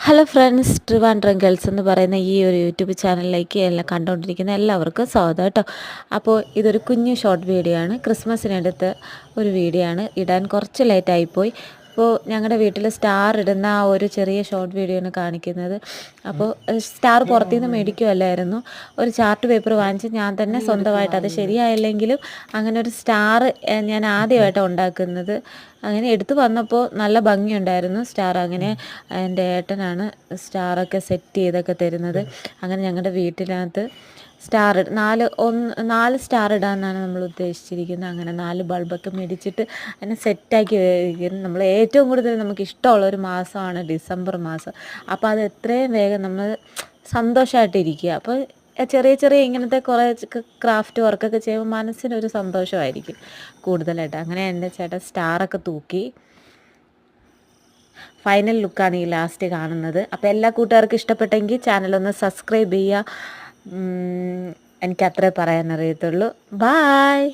Hello friends, Trivandrum girls എന്ന് പറയുന്ന ഈ ഒരു യൂട്യൂബ് ചാനലിലേക്ക് എല്ലാം കണ്ടുകൊണ്ടിരിക്കുന്ന എല്ലാവർക്കും സ്വാഗതം കേട്ടോ. അപ്പോൾ ഇതൊരു കുഞ്ഞു ഷോർട്ട് വീഡിയോ ആണ്. ക്രിസ്മസിനടുത്ത് ഒരു വീഡിയോ ആണ്. ഇടാൻ കുറച്ച് ലേറ്റായിപ്പോയി. അപ്പോൾ ഞങ്ങളുടെ വീട്ടിൽ സ്റ്റാർ ഇടുന്ന ആ ഒരു ചെറിയ ഷോർട്ട് വീഡിയോ ആണ് കാണിക്കുന്നത്. അപ്പോൾ സ്റ്റാർ പുറത്തുനിന്ന് മേടിക്കുമല്ലായിരുന്നു. ഒരു ചാർട്ട് പേപ്പർ വാങ്ങിച്ച് ഞാൻ തന്നെ സ്വന്തമായിട്ട്, അത് ശരിയായില്ലെങ്കിലും അങ്ങനെ ഒരു സ്റ്റാർ ഞാൻ ആദ്യമായിട്ടാണ് ഉണ്ടാക്കുന്നത്. അങ്ങനെ എടുത്തു വന്നപ്പോൾ നല്ല ഭംഗിയുണ്ടായിരുന്നു സ്റ്റാർ. അങ്ങനെ എൻ്റെ ഏട്ടനാണ് സ്റ്റാറൊക്കെ സെറ്റ് ചെയ്തൊക്കെ തരുന്നത്. അങ്ങനെ ഞങ്ങളുടെ വീട്ടിനകത്ത് സ്റ്റാർ നാല് സ്റ്റാർ ഇടാമെന്നാണ് നമ്മൾ ഉദ്ദേശിച്ചിരിക്കുന്നത്. അങ്ങനെ 4 ബൾബൊക്കെ മേടിച്ചിട്ട് അതിനെ സെറ്റാക്കി വയ്ക്കുന്നു. നമ്മൾ ഏറ്റവും കൂടുതൽ നമുക്ക് ഇഷ്ടമുള്ളൊരു മാസമാണ് ഡിസംബർ മാസം. അപ്പോൾ അത് എത്രയും വേഗം നമ്മൾ സന്തോഷമായിട്ടിരിക്കുക. അപ്പോൾ ചെറിയ ചെറിയ ഇങ്ങനത്തെ കുറേ ക്രാഫ്റ്റ് വർക്കൊക്കെ ചെയ്യുമ്പോൾ മനസ്സിനൊരു സന്തോഷമായിരിക്കും കൂടുതലായിട്ട്. അങ്ങനെ എൻ്റെ ചേട്ടൻ സ്റ്റാറൊക്കെ തൂക്കി. ഫൈനൽ ലുക്കാണ് ഈ ലാസ്റ്റ് കാണുന്നത്. അപ്പോൾ എല്ലാ കൂട്ടുകാർക്കും ഇഷ്ടപ്പെട്ടെങ്കിൽ ചാനലൊന്ന് സബ്സ്ക്രൈബ് ചെയ്യുക. എനിക്കത്രേ പറയാനറിയത്തുള്ളൂ. ബായ്.